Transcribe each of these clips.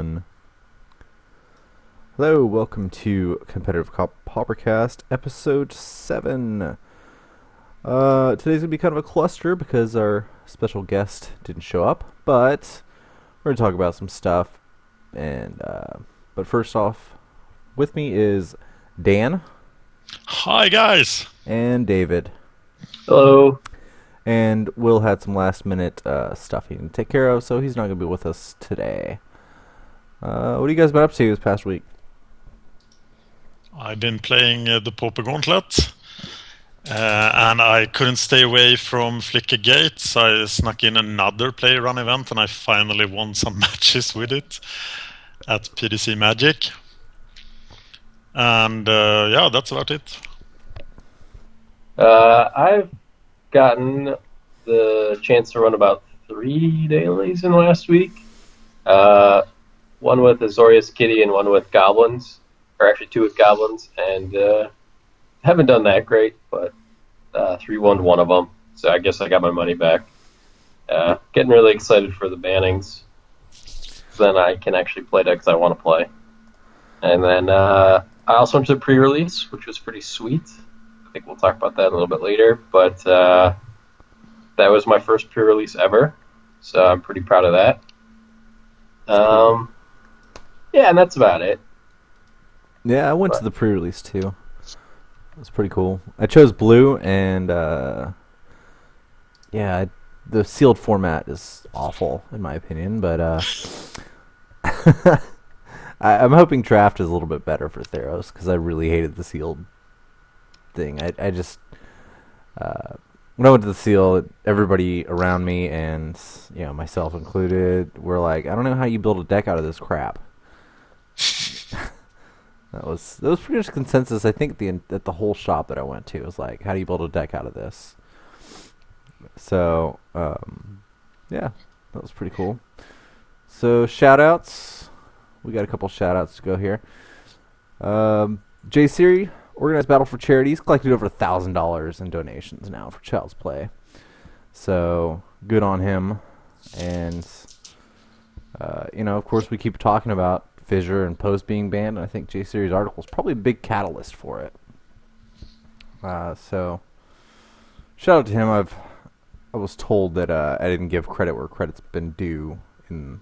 1. Hello, welcome to Competitive Pauper Cast, episode 7. Today's going to be kind of a cluster because our special guest didn't show up, but we're going to talk about some stuff. But first off, with me is Dan. Hi, guys. And David. Hello. And Will had some last minute stuff he needed to take care of, so he's not going to be with us today. What have you guys been up to this past week? I've been playing the Pauper Gauntlet, and I couldn't stay away from Flicker Gates. I snuck in another play run event, and I finally won some matches with it at PDC Magic. And yeah, that's about it. I've gotten the chance to run about 3 dailies in the last week. One with Azorius Kitty and one with Goblins, or actually 2 with Goblins, and haven't done that great, but 3-1'd one of them, so I guess I got my money back. Getting really excited for the bannings, so then I can actually play decks I want to play. And then I also went to the pre-release, which was pretty sweet. I think we'll talk about that a little bit later, but that was my first pre-release ever, so I'm pretty proud of that. Yeah, and that's about it. Yeah, I went to the pre-release too. It was pretty cool. I chose blue, and yeah, the sealed format is awful in my opinion, but I'm hoping draft is a little bit better for Theros because I really hated the sealed thing. I just when I went to the seal, everybody around me and myself included were like, I don't know how you build a deck out of this crap. That was pretty much consensus. I think at the whole shop that I went to was like, how do you build a deck out of this? So yeah, that was pretty cool. So shout outs. We got a couple shout outs to go here. J Siri organized battle for charities, collected over $1,000 in donations now for Child's Play. So good on him. And of course we keep talking about Fissure and Post being banned, and I think J Series article is probably a big catalyst for it. So shout out to him. I was told that I didn't give credit where credit's been due in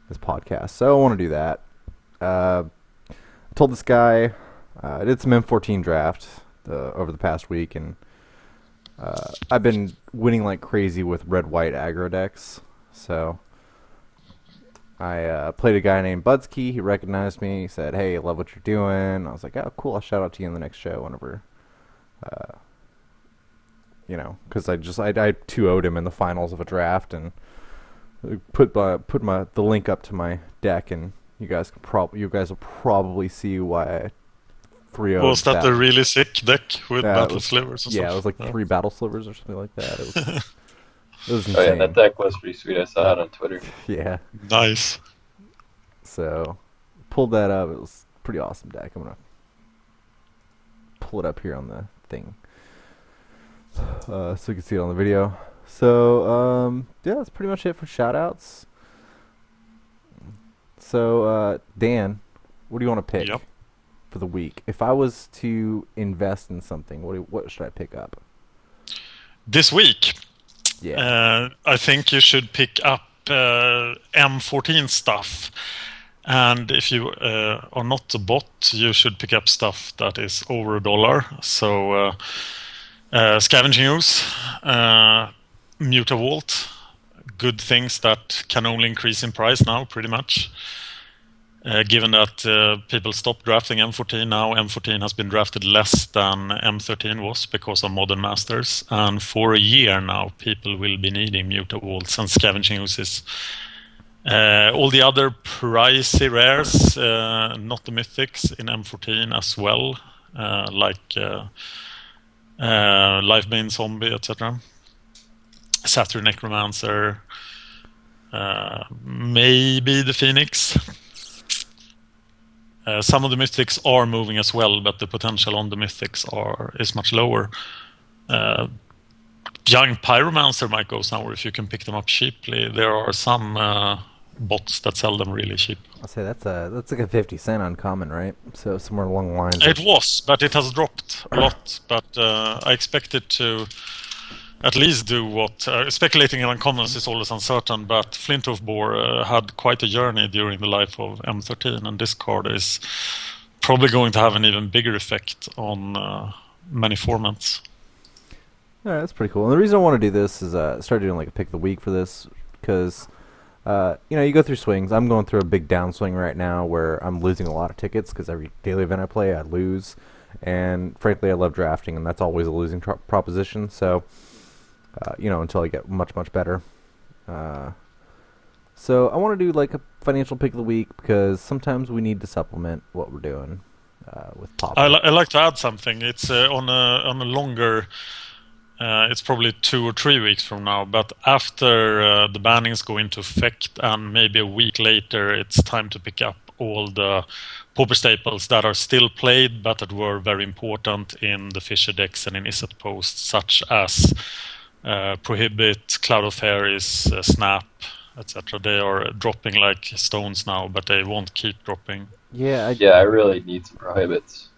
this podcast, so I want to do that. I told this guy I did some M14 draft over the past week, and I've been winning like crazy with red-white aggro decks. So I played a guy named Budsky. He recognized me. He said, "Hey, I love what you're doing." I was like, "Oh, cool. I'll shout out to you in the next show whenever." Because I 2-0'd him in the finals of a draft, and put the link up to my deck, and you guys will probably see why I 3-0'd. Was that a really sick deck with battle slivers and stuff? Yeah, it was like 3 battle slivers or something like that. It was insane. Oh yeah, that deck was pretty sweet. I saw it on Twitter. Yeah. Nice. So, pulled that up. It was a pretty awesome deck. I'm going to pull it up here on the thing so you can see it on the video. So, yeah, that's pretty much it for shoutouts. So, Dan, what do you want to pick for the week? If I was to invest in something, what should I pick up? This week? Yeah. I think you should pick up M14 stuff. And if you are not a bot, you should pick up stuff that is over $1. So Scavenging Ooze, Mutavault, good things that can only increase in price now, pretty much. Given that people stopped drafting M14 now, M14 has been drafted less than M13 was because of Modern Masters. And for a year now, people will be needing Mutavaults and Scavenging Oozes. All the other pricey rares, not the mythics in M14 as well, like Lifebane Zombie, etc. Satyr Necromancer, maybe the Phoenix. Some of the mythics are moving as well, but the potential on the mythics is much lower. Young Pyromancer might go somewhere if you can pick them up cheaply. There are some bots that sell them really cheap. I'll say that's like a 50 cent uncommon, right? So somewhere along the lines. It was, but it has dropped a lot. But I expect it to at least do what... speculating in uncommons is always uncertain, but Flinthoof Boar had quite a journey during the life of M13, and this card is probably going to have an even bigger effect on many formats. Yeah, that's pretty cool. And the reason I want to do this is start doing like a pick of the week for this, because you go through swings. I'm going through a big downswing right now where I'm losing a lot of tickets because every daily event I play, I lose. And frankly, I love drafting, and that's always a losing proposition. So, until I get much, much better. So I want to do like a financial pick of the week because sometimes we need to supplement what we're doing with Pauper. I like to add something. It's on a longer... it's probably 2 or 3 weeks from now, but after the bannings go into effect and maybe a week later, it's time to pick up all the Pauper staples that are still played but that were very important in the Fisher decks and in Izzet posts, such as Prohibit, Cloud of Fairies, Snap, etc. They are dropping like stones now, but they won't keep dropping. Yeah, I really need some Prohibits.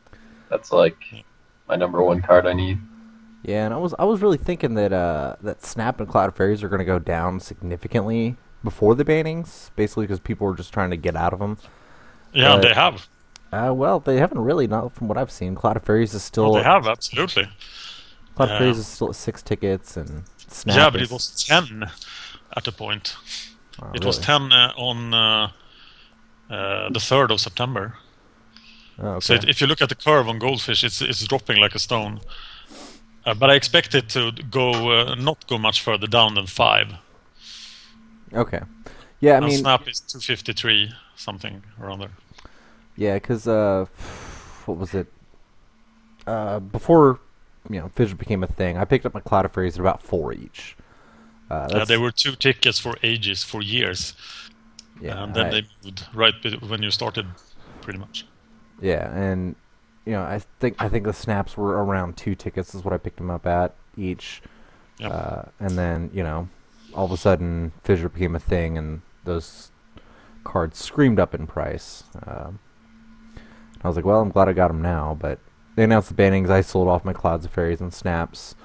That's like my number one card I need. Yeah, and I was really thinking that that Snap and Cloud of Fairies are going to go down significantly before the bannings, basically because people were just trying to get out of them. Yeah, they have. Well, they haven't really, not from what I've seen. Cloud of Fairies is still... Oh, they have, absolutely. Cloud of Fairies is still at 6 tickets, and Snap Yeah, but it was 10 at a point. It was 10 on the 3rd of September. Oh, okay. So if you look at the curve on Goldfish, it's dropping like a stone. But I expect it to go not go much further down than 5. Okay. Yeah, I mean... Snap is 253, something around there. Yeah, because, what was it? Before, Fissure became a thing, I picked up my Cloud of Fairies at about 4 each. They were 2 tickets for ages, for years. Yeah, and then they moved right when you started, pretty much. Yeah, and... I think the snaps were around 2 tickets is what I picked them up at each. Yep. And then, all of a sudden Fissure became a thing and those cards screamed up in price. I was like, well, I'm glad I got them now, but they announced the bannings. I sold off my Clouds of Fairies and Snaps,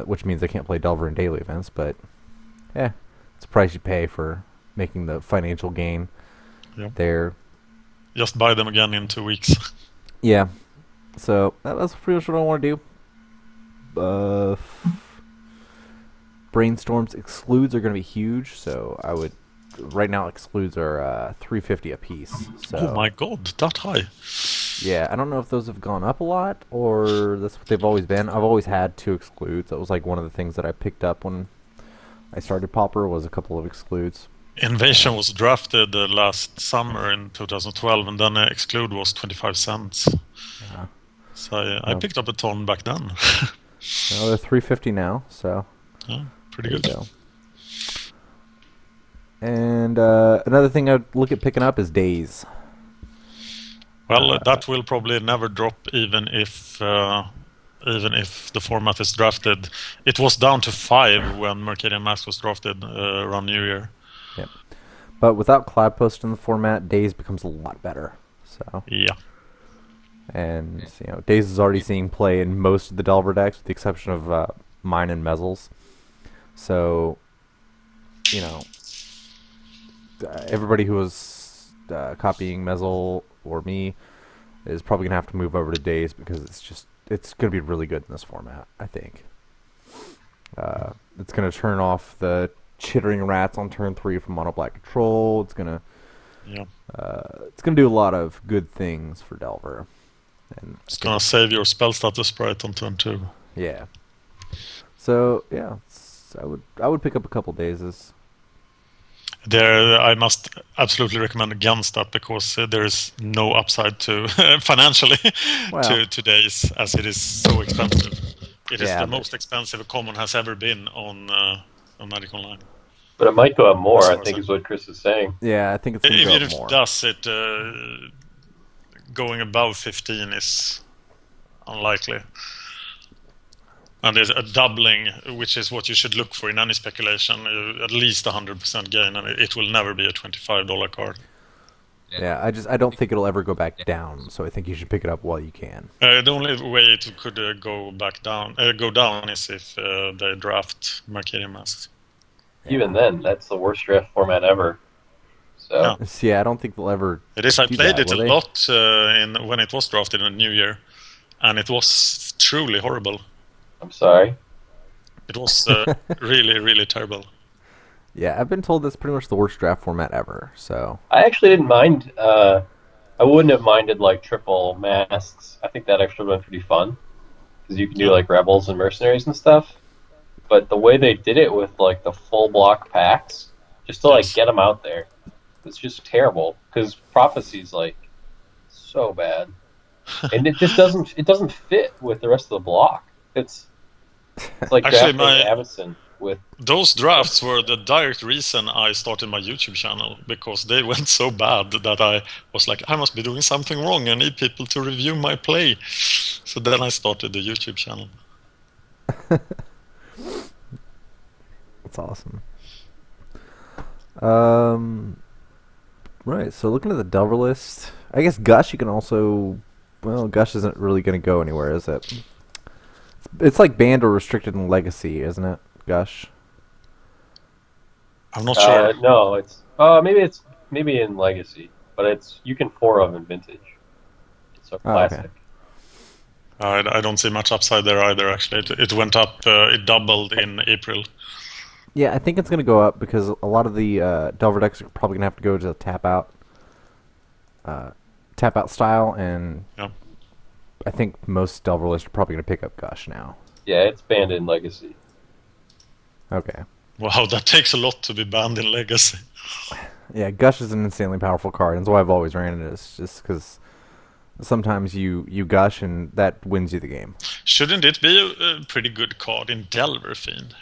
which means I can't play Delver in daily events, but it's a price you pay for making the financial gain there. Just buy them again in 2 weeks. Yeah. So that's pretty much what I want to do. Brainstorms excludes are going to be huge, so I would... Right now, excludes are $350 a piece. So. Oh my god, that high. Yeah, I don't know if those have gone up a lot, or that's what they've always been. I've always had 2 excludes. That was like one of the things that I picked up when I started Pauper, was a couple of excludes. Invasion was drafted last summer in 2012, and then exclude was 25 cents. Yeah. So I picked up a ton back then. Well, they're $350 now, so yeah, pretty good. Go. And another thing I'd look at picking up is Days. Well, that will probably never drop, even if the format is drafted. It was down to 5 when Mercadian Mask was drafted around New Year. Yep. But without Cloud Post in the format, Days becomes a lot better. So yeah. And Days is already seeing play in most of the Delver decks, with the exception of mine and Mezzles. So, everybody who was copying Mezzle or me is probably gonna have to move over to Days because it's gonna be really good in this format. I think it's gonna turn off the chittering rats on turn 3 from mono black control. It's gonna do a lot of good things for Delver. And it's gonna save your spell status sprite on turn 2. Yeah. So I would pick up a couple Dazes. There, I must absolutely recommend against that because there is no upside to financially to Days, as it is so expensive. It is the most expensive a common has ever been on Magic Online. But it might go up more, I think, is what Chris is saying. Yeah, I think it's going to go up more. If it does, going above 15 is unlikely. And there's a doubling, which is what you should look for in any speculation. At least 100% gain, and it will never be a $25 card. Yeah, I don't think it'll ever go back down. So I think you should pick it up while you can. The only way it could go down is if they draft Mercadian Masks. Even then, that's the worst draft format ever. So Yeah, I don't think they'll ever. It is. I do played that, it a will they? lot when it was drafted in the New Year, and it was truly horrible. I'm sorry. It was really, really terrible. Yeah, I've been told that's pretty much the worst draft format ever. So I actually didn't mind. I wouldn't have minded like triple masks. I think that actually would have been pretty fun because you can do like rebels and mercenaries and stuff. But the way they did it with like the full block packs, just to like get them out there, it's just terrible. Because prophecy's like so bad, and it just doesn't fit with the rest of the block. It's like Actually, drafting Avacyn with. Those drafts were the direct reason I started my YouTube channel, because they went so bad that I was like, I must be doing something wrong. I need people to review my play. So then I started the YouTube channel. that's awesome. Right. So looking at the Delver list, I guess Gush you can also. Well, Gush isn't really going to go anywhere, is it? It's like banned or restricted in Legacy, isn't it? Gush. I'm not sure. No, it's maybe in Legacy, but you can 4-of in Vintage. It's so classic. Okay. I don't see much upside there either. Actually, it went up. It doubled in April. Yeah, I think it's going to go up because a lot of the Delver decks are probably going to have to go to the tap out style, and I think most Delver lists are probably going to pick up Gush now. Yeah, it's banned in Legacy. Okay. Wow, that takes a lot to be banned in Legacy. Yeah, Gush is an insanely powerful card, and that's why I've always ran it. It's just because sometimes you Gush, and that wins you the game. Shouldn't it be a pretty good card in Delver Fiend?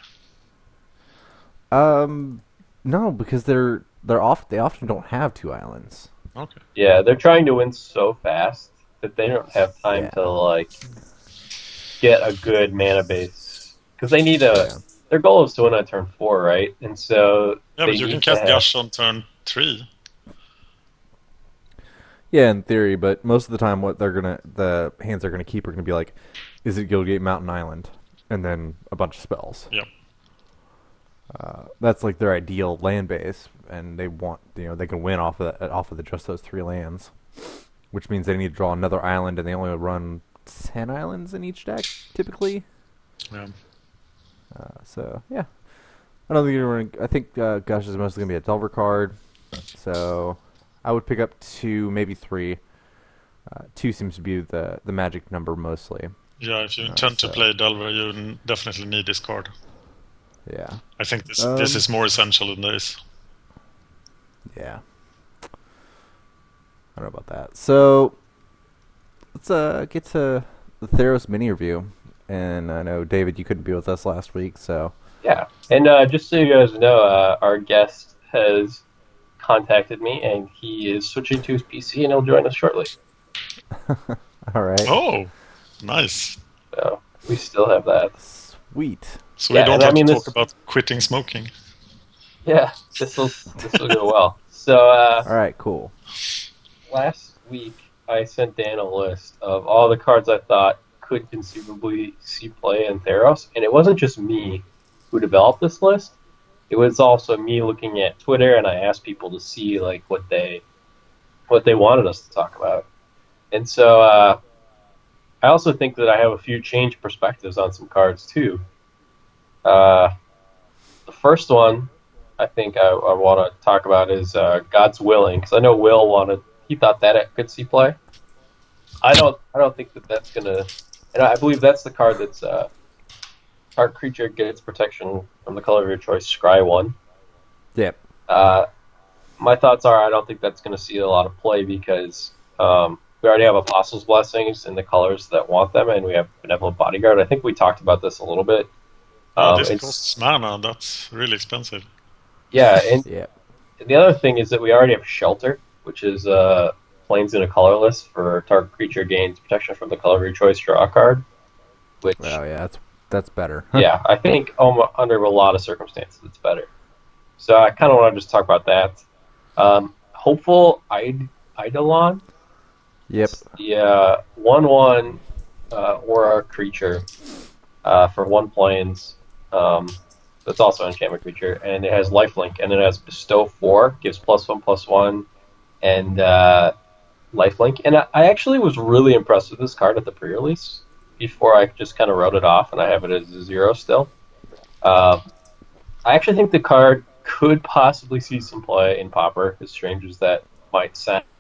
No, because they often don't have 2 islands. Okay. Yeah, they're trying to win so fast that they don't have time to like get a good mana base, because they need their goal is to win on turn 4, right? And so but you can cast Gush on turn 3. Yeah, in theory, but most of the time, the hands they're gonna keep are gonna be like, is it Guildgate Mountain Island, and then a bunch of spells. Yep. That's like their ideal land base, and they want they can win off of just those 3 lands, which means they need to draw another island, and they only run 10 islands in each deck typically. Yeah. So yeah, I don't think you're. I think Gush is mostly gonna be a Delver card, so I would pick up 2, maybe 3. 2 seems to be the magic number mostly. Yeah, if you intend to play Delver, you definitely need this card. Yeah. I think this is more essential than this. Yeah. I don't know about that. So let's get to the Theros mini review. And I know, David, you couldn't be with us last week, so... Yeah, and just so you guys know, our guest has contacted me, and he is switching to his PC, and he'll join us shortly. All right. Oh, nice. So, we still have that. Sweet. So we don't have to talk about quitting smoking. Yeah, this will go well. So, all right, cool. Last week, I sent Dan a list of all the cards I thought could conceivably see play in Theros, and it wasn't just me who developed this list. It was also me looking at Twitter, and I asked people to see like what they wanted us to talk about. And so I also think that I have a few changed perspectives on some cards too. The first one I think I want to talk about is God's Willing, because I know he thought that it could see play. I don't think that's gonna. And I believe that's the card that's target creature gets protection from the color of your choice, scry 1. Yep. My thoughts are I don't think that's going to see a lot of play because we already have Apostles' Blessings in the colors that want them, and we have Benevolent Bodyguard. I think we talked about this a little bit. This costs mana. That's really expensive. Yeah, and Yep. the other thing is that we already have Shelter, which is planes in a colorless for target creature gains protection from the color of your choice, draw a card. Which Oh yeah, that's better. Yeah, I think under a lot of circumstances it's better. So I kind of want to just talk about that. Hopeful Eidolon. Yep. Yeah, 1/1 aura creature for 1 planes. That's also an enchantment creature, and it has lifelink, and it has bestow 4, gives +1/+1, and lifelink. And I actually was really impressed with this card at the pre-release. Before I just kind of wrote it off, and I have it as a 0 still. I actually think the card could possibly see some play in Pauper, as strange as that might sound.